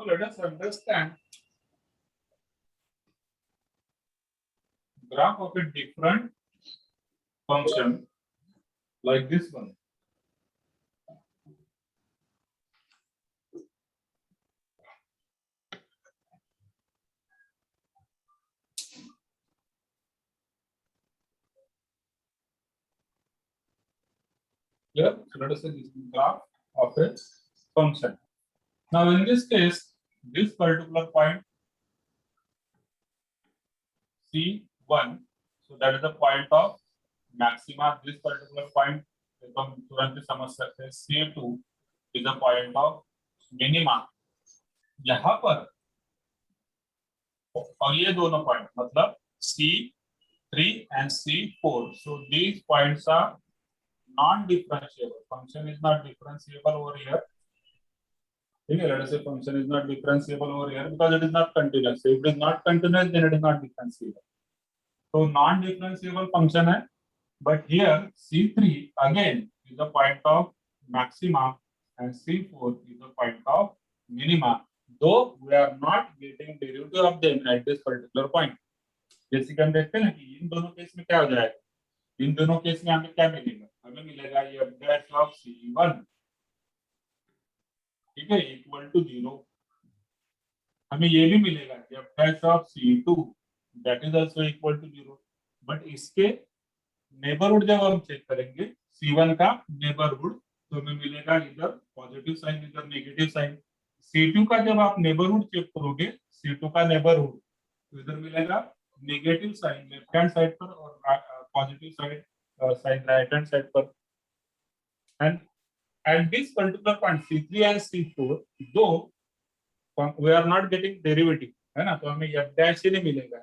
Now let us understand graph of a different function like this one. Here, so let us say this is graph of a function. Now, in this case, this particular point C1, so that is the point of maxima. This particular point, तो हम तुरंत ही समझ सकते हैं C2 is the point of minima. यहाँ पर और ये दोनों पॉइंट मतलब C3 and C4. So these points are non-differentiable. Function is not differentiable over here. Let us say function is not differentiable over here because it is not continuous. If it is not continuous, then it is not differentiable. So non-differentiable function है, but here C3 again is the point of maxima and C4 is the point of minima. Though we are not getting derivative of them at this particular point. जैसे कि हम देखते हैं ना कि इन दोनों case में क्या हो जाएगा, इन दोनों केस में हमें क्या मिलेगा, हमें मिलेगा ये f of C1, ठीक है, इक्वल टू 0. हमें ये भी मिलेगा f of C2 that is also equal to 0. But इसके नेबरहुड जब हम चेक करेंगे C1 का नेबरहुड, तो हमें मिलेगा इधर पॉजिटिव साइन इधर नेगेटिव साइन. C2 का जब आप नेबरहुड चेक करोगे, C2 का नेबरहुड, तो इधर मिलेगा negative sign left hand side पर और positive side sign right hand side पर. And at this particular point C3 and C4, though we are not getting derivative, है ना, तो हमें f dash ही नहीं मिलेगा.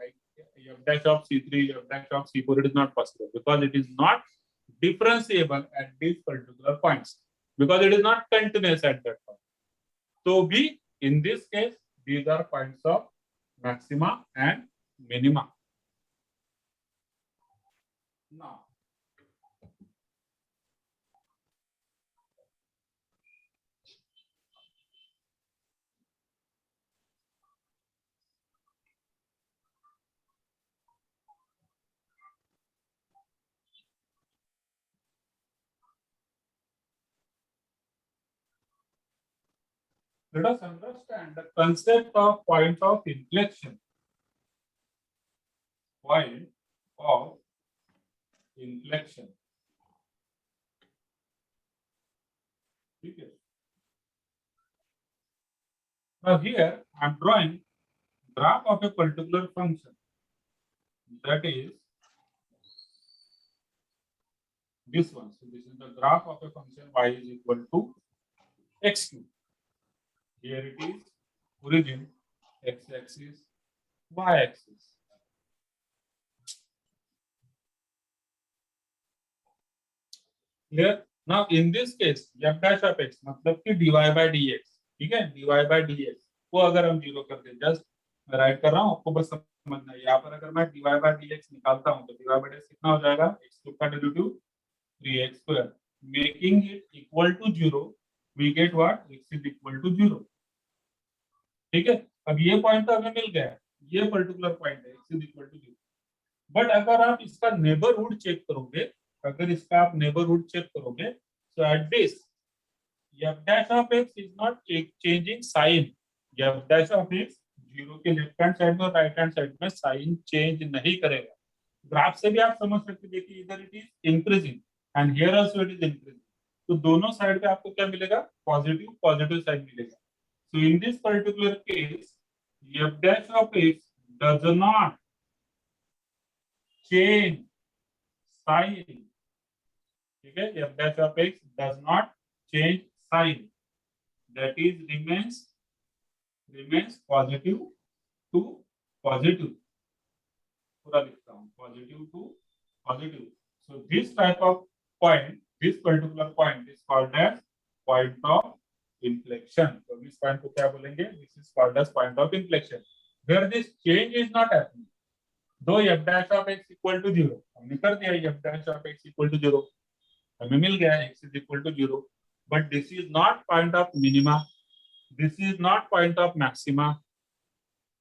f dash of C3, f dash of C4, it is not possible because it is not differentiable at these particular points because it is not continuous at that point. So B, in this case, these are points of maxima and minima. Now, let us understand the concept of point of inflection. Point of inflection. Okay. Now here I am drawing graph of a particular function, that is this one. So this is the graph of a function y is equal to x2. Here it is origin, x-axis, y-axis. Clear? Now in this case f dash of x मतलब कि dy by dx, ठीक है, dy by dx को अगर हम zero कर दें, just मैं राइट कर रहा हूँ, आपको बस समझना है. यहाँ पर अगर मैं dy by dx निकालता हूँ तो dy by dx कितना हो जाएगा, x का derivative 3x square, making it equal to 0. We get what? x is equal to 0. ठीक है, अब ये पॉइंट तो हमें मिल गया, ये पर्टिकुलर पॉइंट है x is equal to 0. But अगर आप इसका नेबरहुड चेक करोगे, अगर इसका आप नेबरहुड चेक करोगे, so at this f dash of x is not changing sign. f dash of x 0 के लेफ्ट हैंड साइड में और राइट हैंड साइड में साइन चेंज नहीं करेगा. ग्राफ से भी आप समझ सकते, देखिए इधर it is increasing and here also it is increasing. तो दोनों साइड पे आपको क्या मिलेगा, पॉजिटिव पॉजिटिव साइन मिलेगा. So in this particular case f dash of x does not change sign. ठीक है, f dash of x does not change sign, that is remains positive to positive. पूरा लिखता हूँ, positive to positive. So this type of point, this particular point is called as point of inflection. So this point को क्या बोलेंगे, this is called as point of inflection, where this change is not happening. Though f dash of x equal to 0, हमने कर दिया f dash of x equal to 0, हमें मिल गया x is equal to 0, but this is not point of minima. This is not point of maxima,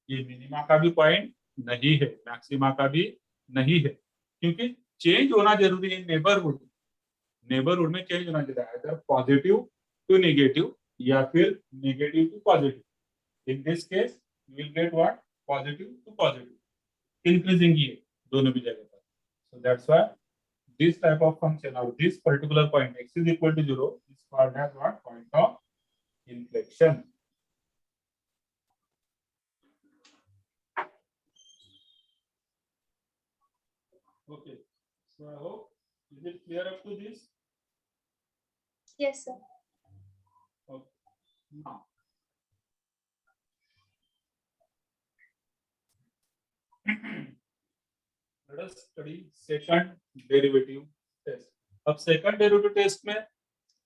ये minima का भी point नहीं है, मैक्सिमा का भी नहीं है, क्योंकि चेंज होना जरूरी है नेबरहुड, नेबरहुड में चेंज होना चाहिए, इधर पॉजिटिव टू नेगेटिव या फिर negative to positive. In this case you will get what, positive to positive, increasing ये दोनों भी जगह पर। So that's why this type of function or this particular point x is equal to 0 is called as what, point of inflection. Okay, so I hope, is it clear up to this? Yes, sir. Okay. Now let us study second derivative test. अब second derivative test में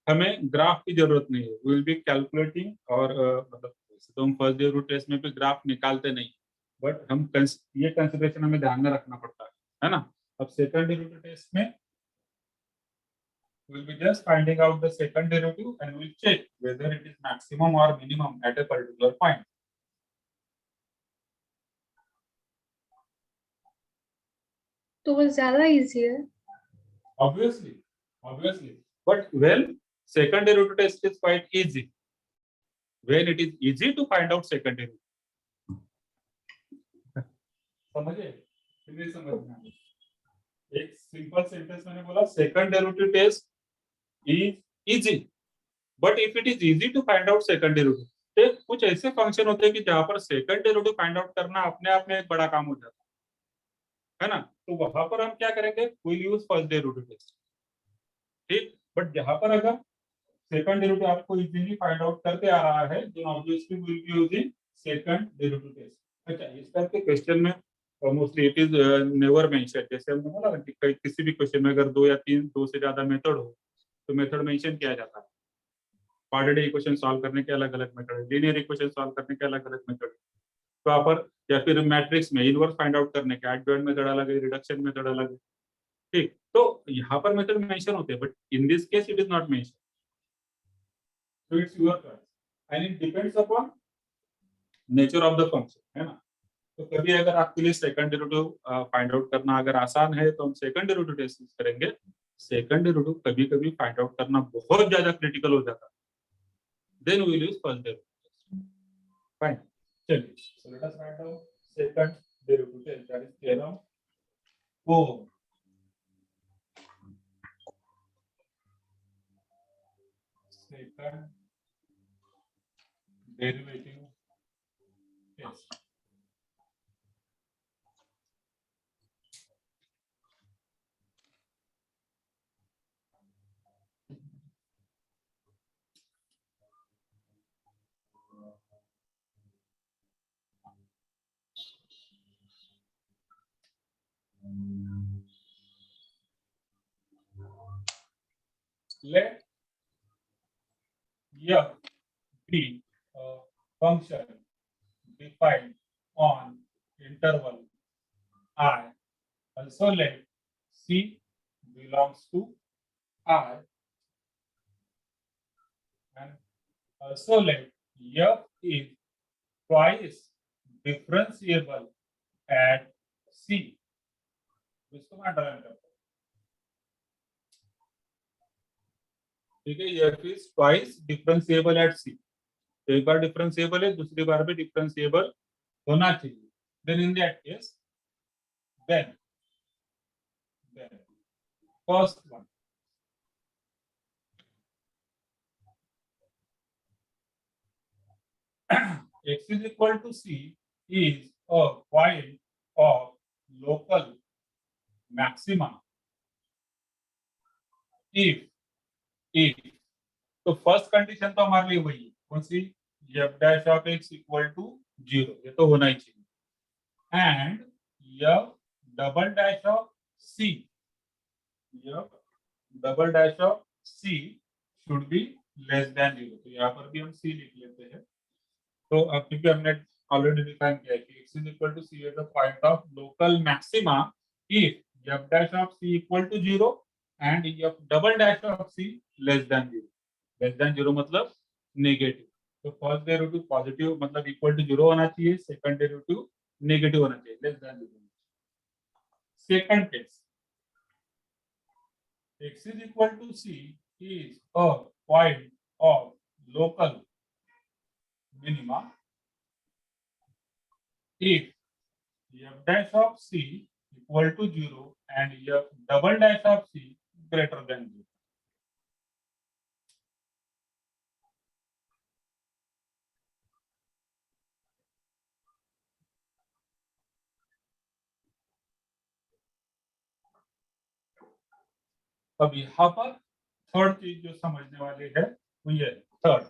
हमें graph की जरूरत नहीं है, we will be calculating, और मतलब तो हम फर्स्ट डेरिवेटिव टेस्ट में भी ग्राफ निकालते नहीं, बट हम ये कंसिडरेशन हमें ध्यान में रखना पड़ता है ना। अब सेकंड डेरिवेटिव टेस्ट में we'll be just finding out the second derivative and we'll check whether it is maximum or minimum at a particular point. तो वो ज्यादा इजी है। Obviously, but well, second derivative test is quite easy when it is easy to find out second derivative. समझे कि नहीं समझना? एक simple sentence मैंने बोला, second derivative test is easy, but if it is easy to find out second derivative, तो कुछ ऐसे फंक्शन होते हैं कि जहां पर सेकंड डेरिवेटिव फाइंड आउट करना अपने आप में एक बड़ा काम हो जाता है ना, तो वहां पर हम क्या करेंगे, will use first derivative test, ठीक। बट जहां पर अगर सेकंड डेरिवेटिव आपको इजीली फाइंड आउट करते आ रहा है, then obviously will be using second derivative test. अच्छा, इस टाइप के क्वेश्चन में mostly it is never mention, जैसे हमने बोला कि किसी भी क्वेश्चन में अगर दो से ज्यादा मेथड हो तो मेथड मेंशन किया जाता है। क्वाड्रेटिक इक्वेशन सॉल्व करने के अलग अलग मेथड है, लीनियर इक्वेशन सॉल्व करने के अलग अलग मेथड है, प्रॉपर या फिर मैट्रिक्स में इनवर्स फाइंड आउट करने के एडजॉइंट मेथड अलग है, रिडक्शन मेथड अलग है, ठीक। तो यहाँ पर मेथड मेंशन होते हैं, but in this case it is not mention, so it's your choice and it depends upon nature of the function, है ना। तो कभी अगर आपके लिए सेकंड डेरिवेटिव फाइंड आउट करना अगर आसान है तो हम सेकंड डेरिवेटिव टेस्ट यूज करेंगे। सेकंड डेरिवेटिव कभी कभी फाइंड आउट करना बहुत ज्यादा क्रिटिकल हो जाता है, then we will use first derivative test. Fine, चलिए, so let us write down second derivative test, that is theorem 4। Second derivative test, let f be a function defined on interval I, also let C belongs to I, and also let f is twice differentiable at C। इसको मैं drive करता हूँ, ठीक है, f is twice differentiable at C, तो एक बार differentiable है, दूसरी बार भी डिफरेंशिएबल होना चाहिए। Then in that case, then first one, x is equal to C is a point of local maxima if तो फर्स्ट कंडीशन तो हमारे लिए वही है, कौन सी, f dash of x equal to 0, ये तो होना ही चाहिए, and f double dash of c, f double dash of c should be less than 0, तो यहाँ पर भी हम c लिख लेते हैं। तो अब क्योंकि हमने ऑलरेडी डिफाइन किया है कि x is equal to c as a point of local maxima if f dash of c equal to 0 and f double dash of c less than 0, less than 0 मतलब नेगेटिव, तो first derivative positive मतलब equal to 0 होना चाहिए, second derivative negative होना चाहिए, less than 0। Second case, x is equal to c is a point of local minima if f dash of c equal to 0 and f double dash of c greater than 0. अब यहाँ पर third चीज जो समझने वाली है वो ये third,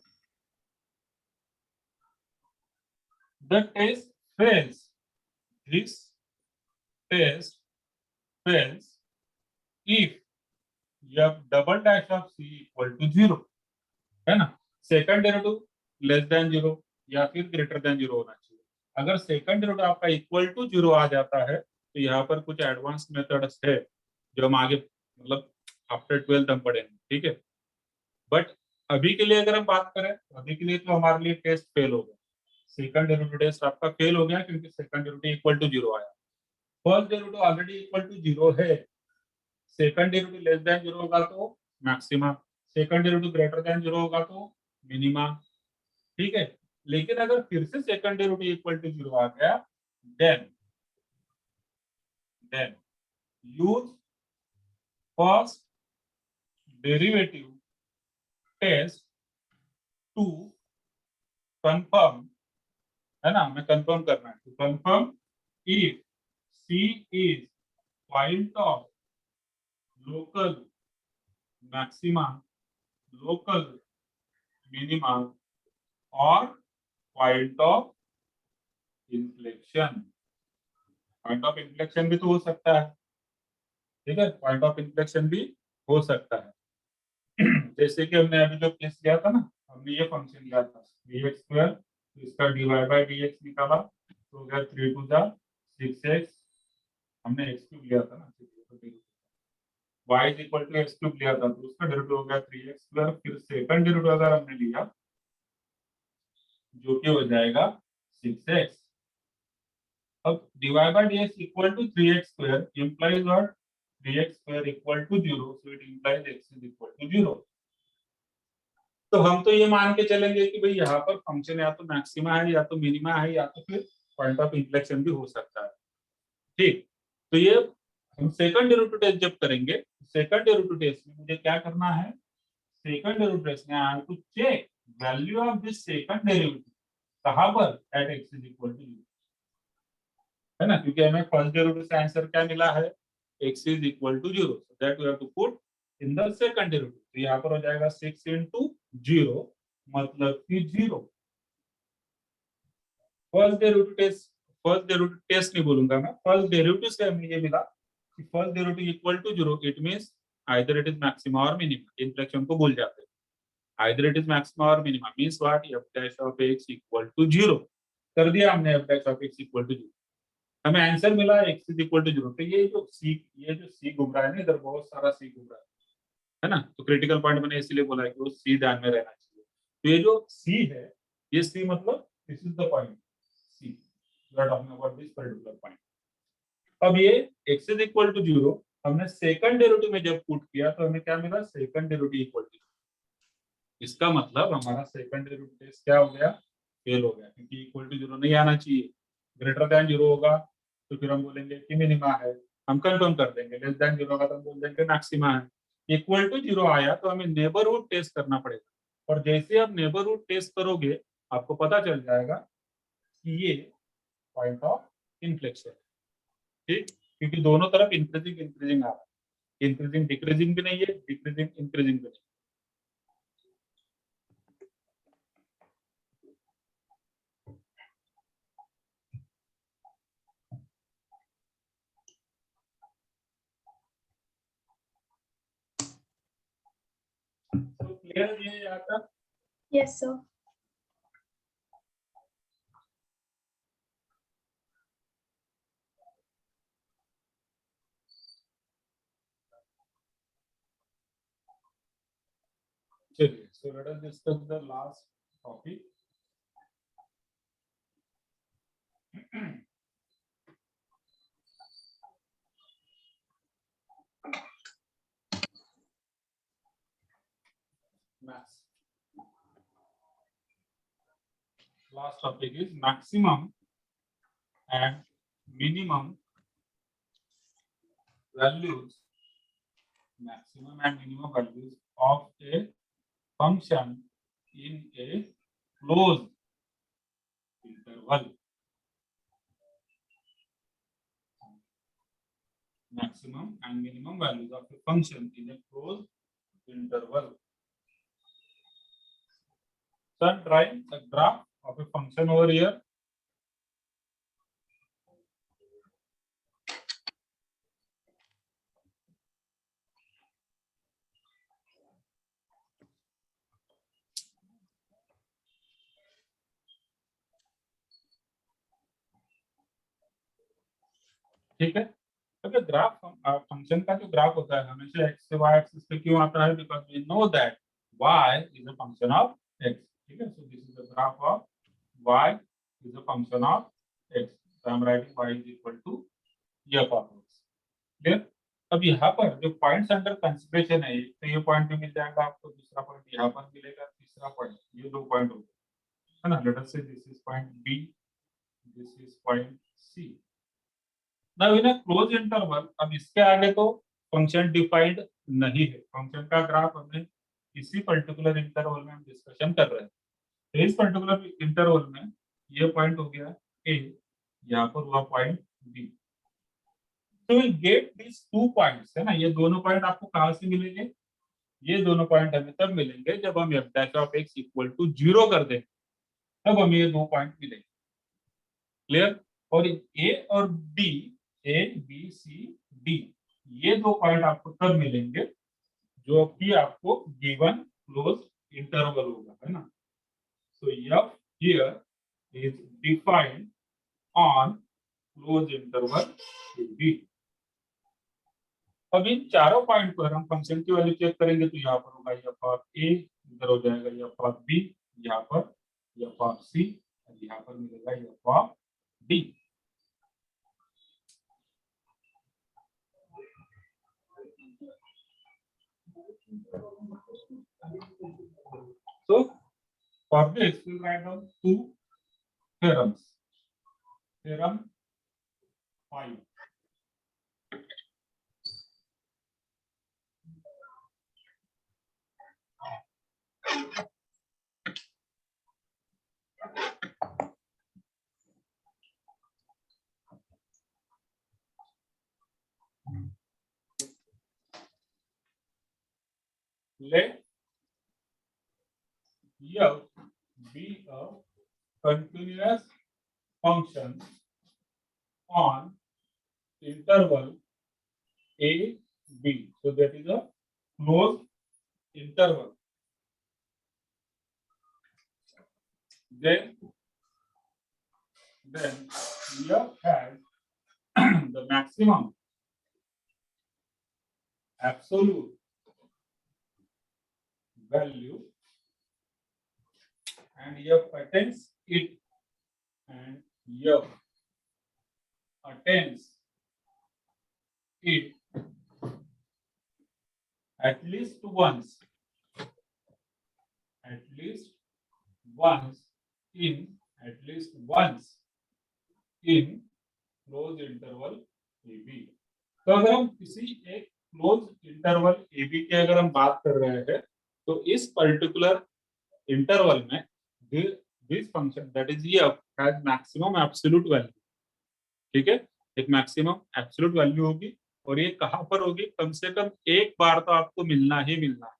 the test fails, this test fails if f double dash of c equal to 0, है ना। सेकंड डेरिवेटिव लेस देन 0 या फिर ग्रेटर देन 0 होना चाहिए। अगर सेकंड डेरिवेटिव आपका इक्वल टू 0 आ जाता है तो यहाँ पर कुछ एडवांस मेथड्स है जो हम आगे मतलब आफ्टर 12th हम पढ़ेंगे, ठीक है। बट अभी के लिए अगर हम बात करें तो अभी के लिए तो हमारे लिए टेस्ट फेल हो गया, सेकंड डेरिवेटिव टेस्ट आपका फेल हो गया क्योंकि सेकंड डेरिवेटिव इक्वल टू 0 आया। First derivative already equal to 0 है, सेकंड डेरिवेटिव लेस देन 0 होगा तो maxima, second derivative greater than 0 होगा तो मिनिमा, ठीक है। लेकिन अगर फिर से सेकंड डेरिवेटिव इक्वल टू 0 आ गया then use first derivative test to confirm, है ना, हमें कंफर्म करना है, to confirm if C is point of local maxima, local minima और point of inflection. Point of inflection भी तो हो सकता है, ठीक है, पॉइंट ऑफ इन्फ्लेक्शन भी हो सकता है। जैसे कि हमने अभी जो केस लिया था ना, हमने ये फंक्शन लिया था dx स्क्वायर, तो इसका dy बाई dx निकाला तो हो गया 3 टू द 6x, हमने x क्यूब लिया था ना, y is equal to x cube लिया था तो उसका डेरिवेटिव हो गया 3x स्क्वायर। फिर सेकंड डेरिवेटिव अगर हमने लिया जो कि हो जाएगा 6x। अब dy by dx equal to 3x square implies what, 3x square equal to 0, so it implies x is equal to 0। तो हम तो ये मान के चलेंगे कि भाई यहाँ पर फंक्शन या तो मैक्सिमा है या तो मिनिमा है या तो फिर पॉइंट ऑफ इन्फ्लेक्शन भी हो सकता है, ठीक। तो ये हम सेकंड डेरिवेटिव टेस्ट जब करेंगे, सेकंड डेरिवेटिव टेस्ट में मुझे क्या करना है, सेकंड डेरिवेटिव टेस्ट में I have to check value of this second derivative कहां पर, at x is equal to 0, है ना, क्योंकि हमें फर्स्ट डेरिवेटिव से आंसर क्या मिला है, x is equal to 0, so that we have to put in the second derivative. तो यहाँ पर हो जाएगा 6 into 0 मतलब कि 0। First derivative test, first derivative test नहीं बोलूंगा मैं, फर्स्ट डेरिवेटिव से हमें ये मिला कि first derivative equal to 0, it means either it is maxima और मिनिमा, इन्फ्लेक्शन को भूल जाते हैं। आइदर इट इज मैक्सिमा और minima means what, f dash of x equal to 0 कर दिया हमने, f dash of x equal to 0, हमें आंसर मिला x इज इक्वल टू 0। तो ये जो c घूम रहा है ना, इधर बहुत सारा c घूम रहा है ना, तो क्रिटिकल पॉइंट मैंने इसलिए बोला है कि वो c ध्यान में रहना चाहिए। तो ये जो c है, ये c मतलब this is the point c, we are talking about this particular point. अब ये x इज इक्वल टू 0 हमने सेकंड डेरिवेटिव में जब पुट किया तो हमें क्या मिला, सेकंड डेरिवेटिव इक्वल टू, इसका मतलब हमारा सेकंड डेरिवेटिव टेस्ट क्या हो गया, फेल हो गया, क्योंकि इक्वल टू 0 नहीं आना चाहिए। ग्रेटर देन 0 होगा तो फिर हम बोलेंगे कि मिनिमा है, हम कंफर्म कर देंगे। लेस देन 0 होगा तो हम बोल देंगे मैक्सिमा है। इक्वल टू 0 आया तो हमें नेबरहुड टेस्ट करना पड़ेगा, और जैसे आप नेबरहुड टेस्ट करोगे आपको पता चल जाएगा कि ये पॉइंट ऑफ इन्फ्लेक्शन है, ठीक, क्योंकि दोनों तरफ इंक्रीजिंग इंक्रीजिंग आ रहा है, इंक्रीजिंग डिक्रीजिंग भी नहीं है, डिक्रीजिंग इंक्रीजिंग भी नहीं। तो क्लियर है ये यहाँ तक? Yes, sir. चलिए, so let us discuss the last topic, Max. Last topic is maximum and minimum values. Maximum and minimum values of a function in a closed interval. Maximum and minimum values of a function in a closed interval. So I'm drawing a graph of a function over here. ठीक है, अगर graph function का जो graph होता है हमेशा x से y axis पे क्यों आता है, because we know that y is a function of x. ठीक है, so this is the graph of y is a function of x. So I am writing y is equal to f of x. Clear. अब यहाँ पर जो points under consideration है, तो ये point भी मिल जाएगा आपको, दूसरा पॉइंट यहाँ पर मिलेगा, तीसरा पॉइंट, ये दो पॉइंट हो गए है ना. लेट अस से this is point B, this is point C. Now in a close interval, अब इसके आगे तो फंक्शन डिफाइंड नहीं है, फंक्शन का ग्राफ हमें इसी पर्टिकुलर इंटरवल में हम डिस्कशन कर रहे हैं. तो इस पर्टिकुलर इंटरवल में ये पॉइंट हो गया A, यहाँ पर हुआ पॉइंट B. तो will get this two points, है ना. ये दोनों पॉइंट आपको कहाँ से मिलेंगे, ये दोनों पॉइंट हमें तब मिलेंगे जब हम f dash of x equal to 0 कर दें, तब हमें ये दो पॉइंट मिलेंगे. क्लियर. और A और D, A B C D, ये दो पॉइंट आपको तब मिलेंगे जो कि आपको गिवन क्लोज इंटरवल होगा, है ना. सो F here is defined on close interval B. अब इन चारों पॉइंट पर हम फंक्शन की वैल्यू चेक करेंगे, तो यहाँ पर होगा f ऑफ A, इधर हो जाएगा f ऑफ B, यहाँ पर f ऑफ C, और यहाँ पर मिलेगा f of D. So for this we write down two theorems. Theorem 5. Let f be a continuous function on interval a b. So that is a closed interval. Then f has the maximum absolute value and f attains it, and f attains it at least once in close interval AB. तो अगर हम किसी एक close interval AB की अगर हम बात कर रहे हैं, तो इस पर्टिकुलर इंटरवल में this function that is f has maximum absolute value. ठीक है, एक मैक्सिमम एब्सोल्यूट वैल्यू होगी, और ये कहां पर होगी, कम से कम एक बार तो आपको मिलना ही मिलना है,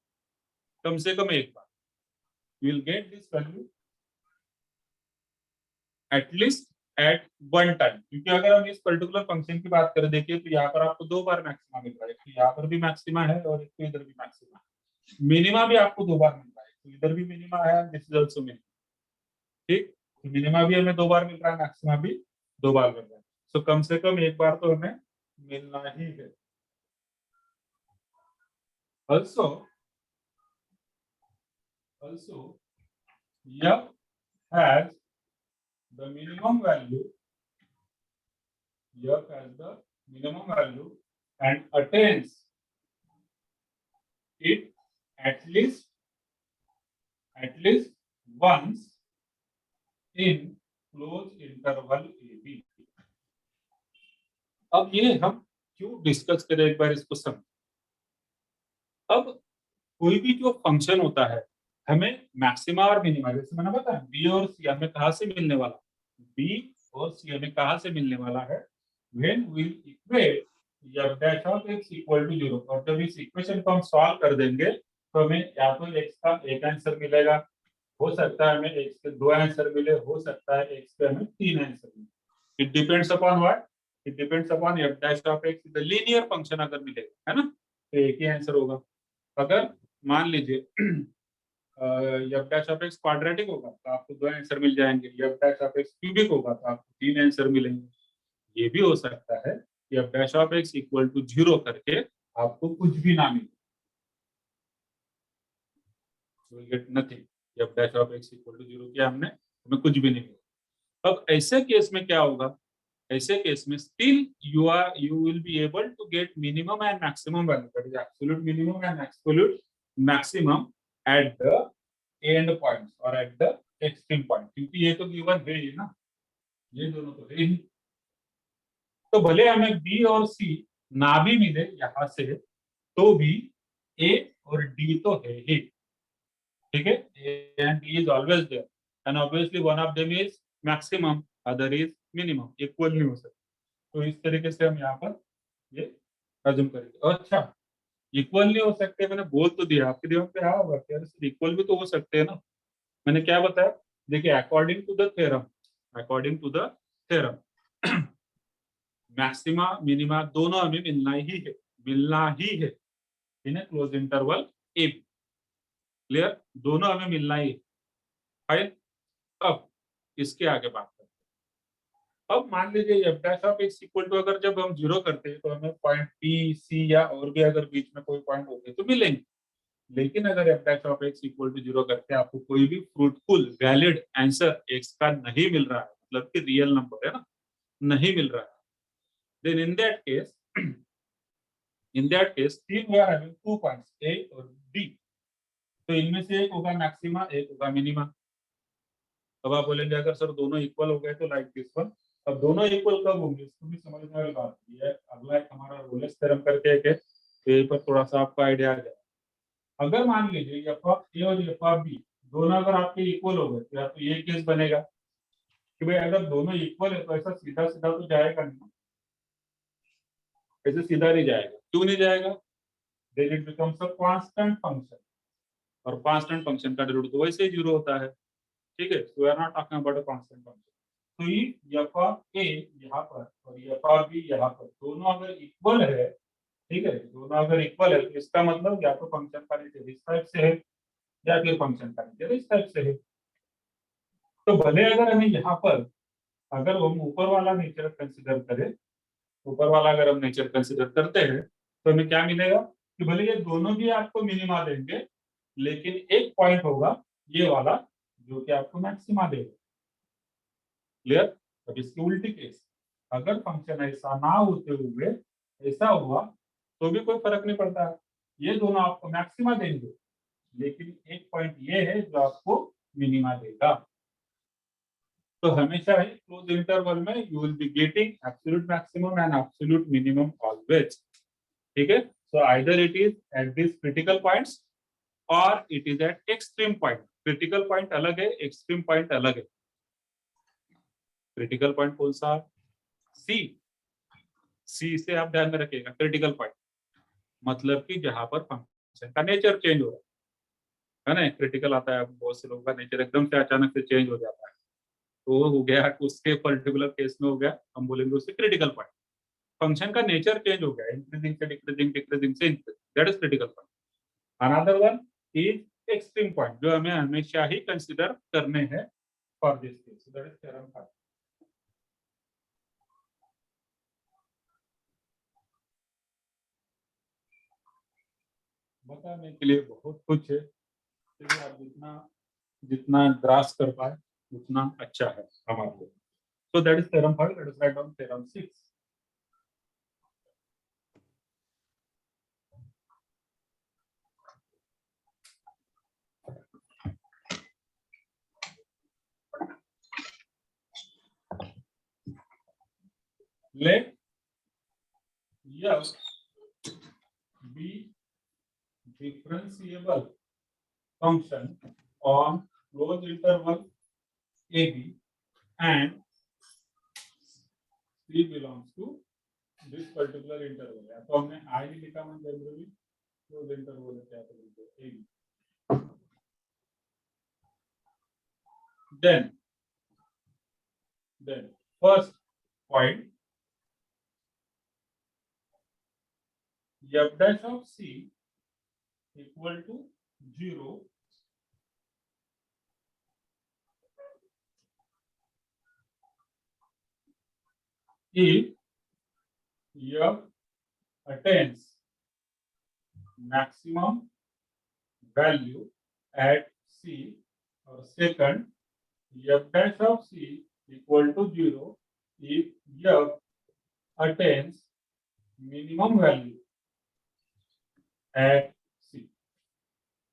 कम से कम एक बार. You will get this value at least at one time. क्योंकि अगर हम इस पर्टिकुलर फंक्शन की बात करें, देखिए तो यहाँ पर आपको दो बार मैक्सिमा मिल रहा है, तो यहाँ पर भी मैक्सिमा है और एक इधर भी मैक्सिमा है. मिनिमा भी आपको दो बार मिल रहा है, तो इधर भी मिनिमा है, दिस इज आल्सो मिनिमा. ठीक, तो मिनिमा भी हमें दो बार मिल रहा है, मैक्सिमा भी दो बार मिल रहा है. सो कम से कम एक बार तो हमें मिलना ही है. also f has the minimum value f as the minimum value and attains it at least once in close interval AB। अब ये हम क्यों डिस्कस करें, एक बार इसको समझ। अब कोई भी जो फंक्शन होता है हमें मैक्सिमा और मिनिमा, जैसे मैंने बताया बी और सी हमें कहाँ से मिलने वाला, बी और सी हमें कहाँ से मिलने वाला है, when we equate f dash of x equal to 0। और जब इस इक्वेशन को हम सॉल्व कर देंगे तो हमें या तो x का एक आंसर मिलेगा, हो सकता है हमें x के दो आंसर मिले, हो सकता है x के हमें तीन आंसर मिले। It depends upon what, it depends upon f dash of x the linear function अगर मिलेगा, है ना, तो एक ही आंसर होगा। अगर मान लीजिए f dash of x quadratic होगा तो आपको दो आंसर मिल जाएंगे, f dash of x cubic होगा तो आपको तीन आंसर मिलेंगे। ये भी हो सकता है कि f dash of x equal to 0 करके आपको कुछ भी ना मिले, you will get nothing। f dash of x equal to 0 किया हमने, हमें कुछ भी नहीं मिला। अब ऐसे केस में क्या होगा, ऐसे केस में still you will be able to get minimum and maximum value, that is absolute minimum and absolute maximum at the end points or at the extreme point, क्योंकि ये तो गिवन है ही ना, ये दोनों तो है ही। तो भले हमें B और C ना भी मिले यहाँ से तो भी A और D तो है ही, ठीक है, A and D is always there and obviously one of them is maximum, other is minimum, equal नहीं हो सकते। तो इस तरीके से हम यहाँ पर ये अज्यूम करेंगे। अच्छा, इक्वल नहीं हो सकते मैंने बोल तो दिया, आपके दिमाग पे हाँ होगा यार इक्वल भी तो हो सकते हैं ना। मैंने क्या बताया, देखिए according to the theorem, according to the theorem maxima minima दोनों हमें मिलना ही है in close interval a. Clear, दोनों हमें मिलना ही है। अब इसके आगे बात करते हैं। अब मान लीजिए f dash of x equal to अगर जब हम जीरो करते हैं तो हमें पॉइंट P C या और भी अगर बीच में कोई पॉइंट होते तो मिलेंगे, लेकिन अगर f dash of x equal to 0 करते हैं आपको कोई भी फ्रूटफुल वैलिड आंसर x का नहीं मिल रहा है, मतलब कि रियल नंबर है ना, नहीं मिल रहा है, देन इन दैट केस तीन we are having two points A और D, तो इनमें से एक होगा मैक्सिमा, एक होगा मिनिमा। अब आप बोलेंगे अगर सर दोनों इक्वल हो गए तो लाइक दिस वन। अब दोनों इक्वल कब होंगे इसको भी समझने वाली बात है। अगला एक हमारा रोलेस थ्योरम करके एक है, तो यहीं पर थोड़ा सा आपको आइडिया आ जाए। अगर मान लीजिए एफ ऑफ ए और एफ ऑफ बी दोनों अगर आपके इक्वल हो गए तो या तो ये केस बनेगा कि भाई अगर दोनों इक्वल है तो ऐसा सीधा सीधा तो जाएगा नहीं, ऐसे सीधा नहीं जाएगा। क्यों नहीं जाएगा, then it becomes a constant function, और कांस्टेंट फंक्शन का रूट तो वैसे ही जीरो होता है, ठीक है। So we are not talking about a constant function. तो ये एफ ऑफ ए यहाँ पर और एफ ऑफ बी यहाँ पर दोनों अगर इक्वल है, ठीक है, दोनों अगर इक्वल है तो इसका मतलब या तो फंक्शन का नेचर इस टाइप से है या फिर फंक्शन का नेचर इस टाइप से है। तो भले अगर हमें यहाँ पर अगर हम ऊपर वाला नेचर कंसिडर करें, ऊपर वाला अगर हम नेचर कंसिडर करते हैं तो हमें क्या मिलेगा कि भले ये दोनों भी आपको मिनिमा देंगे, लेकिन एक पॉइंट होगा ये वाला जो कि आपको मैक्सिमा देगा। क्लियर। अब इसकी उल्टी केस, अगर फंक्शन ऐसा ना होते हुए ऐसा हुआ तो भी कोई फर्क नहीं पड़ता, ये दोनों आपको मैक्सिमा देंगे लेकिन एक पॉइंट ये है जो आपको मिनिमा देगा। तो हमेशा ही क्लोज इंटरवल में you will be getting absolute maximum and absolute minimum always, ठीक है। So either it is at this critical points और it is at extreme point. Critical point अलग है, एक्सट्रीम पॉइंट अलग है। क्रिटिकल पॉइंट कौन सा, सी, सी से आप ध्यान में रखिएगा। क्रिटिकल पॉइंट मतलब कि जहां पर फंक्शन का नेचर चेंज हो रहा है ना, क्रिटिकल आता है, बहुत से लोगों का नेचर एकदम से अचानक से चेंज हो जाता है, तो वो हो गया, उसके पर्टिकुलर केस में हो गया, हम बोलेंगे उससे क्रिटिकल पॉइंट। फंक्शन का नेचर चेंज हो गया, इंक्रीजिंग से डिक्रीजिंग, डिक्रीजिंग से increasing, that is critical point. Another one is extreme point जो हमें हमेशा ही कंसीडर करने हैं for this case, that is theorem 5। बताने के लिए बहुत कुछ है, आप जितना जितना ग्रास कर पाए उतना अच्छा है हमारे लिए। So that is theorem 5. Let us write down theorem 6. let f be differentiable function on closed interval AB and C belongs to this particular interval. या तो हमने I लिखा मन जनरली क्लोज इंटरवल है क्या बोलते हैं AB. Then first point f dash of C equal to 0 if f attains maximum value at C, or second f dash of C equal to 0 if f attains minimum value at C.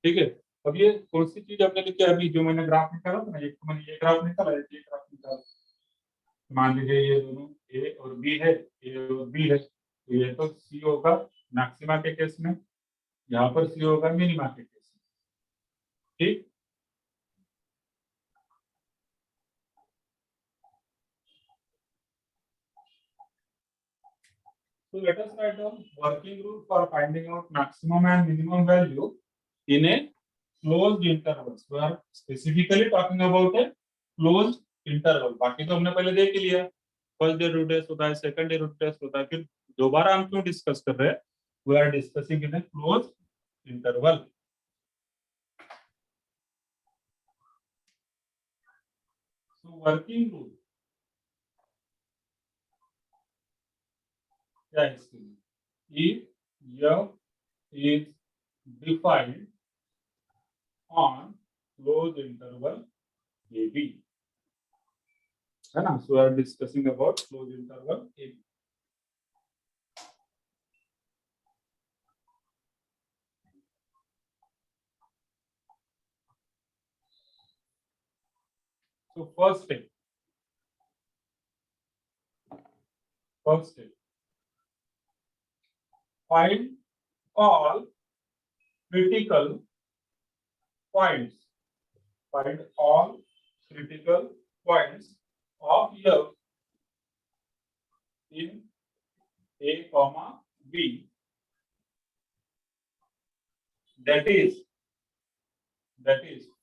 ठीक है. अब ये कौन सी चीज हमने लिखी अभी जो मैंने ग्राफ निकाला था ना, एक तो मैंने ये ग्राफ निकाला, ये ग्राफ निकाला. मान लीजिए ये दोनों ए और बी है, ए और बी है, तो ये तो सी होगा मैक्सिमा के केस में, यहाँ पर सी होगा मिनिमा के केस में. ठीक. So let us write down working rule for finding out maximum and minimum value in a closed intervals. We are specifically talking about a closed interval. बाकी तो हमने पहले देख लिया. फर्स्ट डे रूट टेस्ट होता है, सेकंड डे रूट टेस्ट होता है, फिर दोबारा हम क्यों डिस्कस कर रहे हैं? We are discussing in a closed interval. So working rule क्या है इसके लिए? If f is defined on closed interval AB, है ना? So we are discussing about closed interval AB. So first step, find all critical points. Find all critical points of f in A, B. That is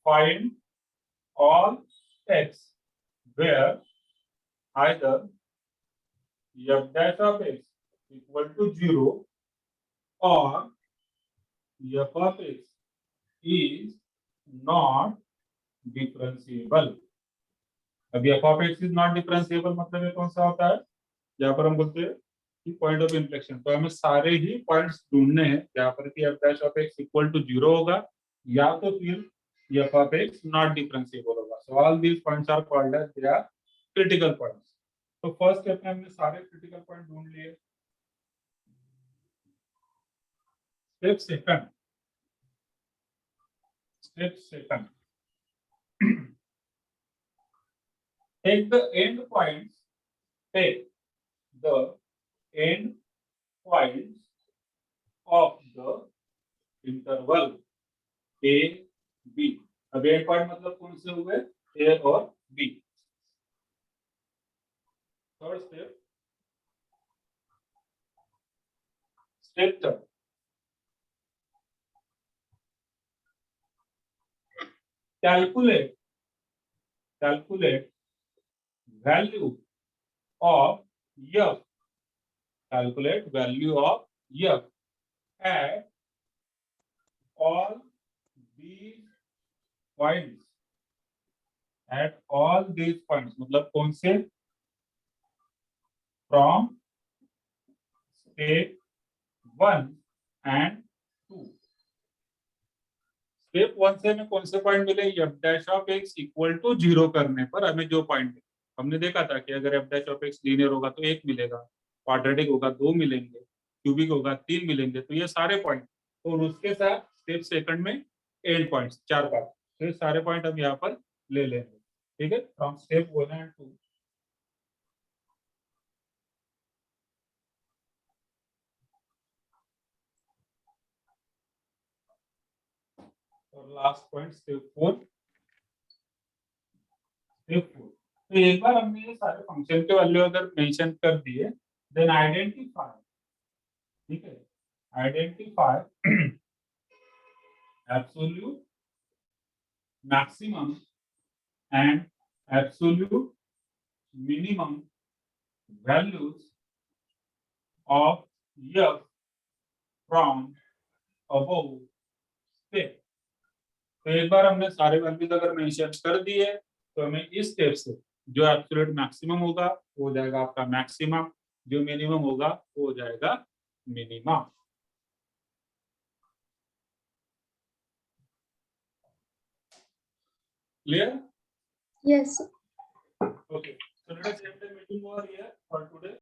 find all x where either f dash of x equal to 0 or f of x is not differentiable. अभी f of x is not differentiable मतलब ये कौन सा होता है? यहाँ पर हम बोलते हैं कि पॉइंट ऑफ इन्फ्लेक्शन. तो हमें सारे ही पॉइंट्स ढूंढने हैं यहाँ पर कि f dash of x equal to 0 होगा या तो फिर f of x not differentiable होगा. So all these points are called as they are critical points. तो फर्स्ट स्टेप में हमने सारे क्रिटिकल पॉइंट ढूंढ लिए. Step second take the end points of the interval A B. अब and point मतलब कौन से हुए? A और B. Third step third, calculate value of f. Calculate value of f at all these points. At all these points मतलब कौन से? From step 1 and 2. Step 1 से हमें कौन से पॉइंट मिले? f dash of x equal to 0 करने पर हमें जो पॉइंट हमने देखा था कि अगर f dash of x linear होगा तो 1 मिलेगा, क्वाड्रेटिक होगा 2 मिलेंगे, क्यूबिक होगा 3 मिलेंगे. तो ये सारे पॉइंट और उसके साथ स्टेप सेकंड में एंड पॉइंट्स 4 बार. तो ये सारे पॉइंट हम यहाँ पर ले लेंगे. ठीक है. फ्रॉम स्टेप 1 and 2 और लास्ट पॉइंट स्टेप 4। तो एक बार हमने ये सारे फंक्शन के वैल्यू अगर मेंशन कर दिए, देन आइडेंटिफाई, ठीक है, identify absolute maximum and absolute minimum values of f from above step. तो एक बार हमने सारे वैल्यूज अगर मेंशन कर दिए तो हमें इस स्टेप से जो एब्सोल्यूट मैक्सिमम होगा वो हो जाएगा आपका मैक्सिमा, जो मिनिमम होगा वो हो जाएगा minima. Clear? Yes, sir. Okay. So let us end the meeting over here for today.